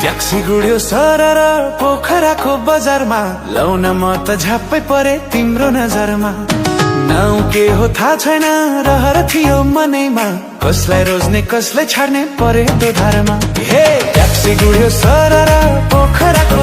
taxi गुड्यो सरर पोखराको बजारमा loan म त झ्याप्पै परे तिम्रो नजरमा नाउ के हो थाहा छैन रहर थियो मनैमा कसलाई रोज्ने कसलाई छाड्ने परे त्यो धारमा हे ट्याक्सी गुड्यो सरर पोखराको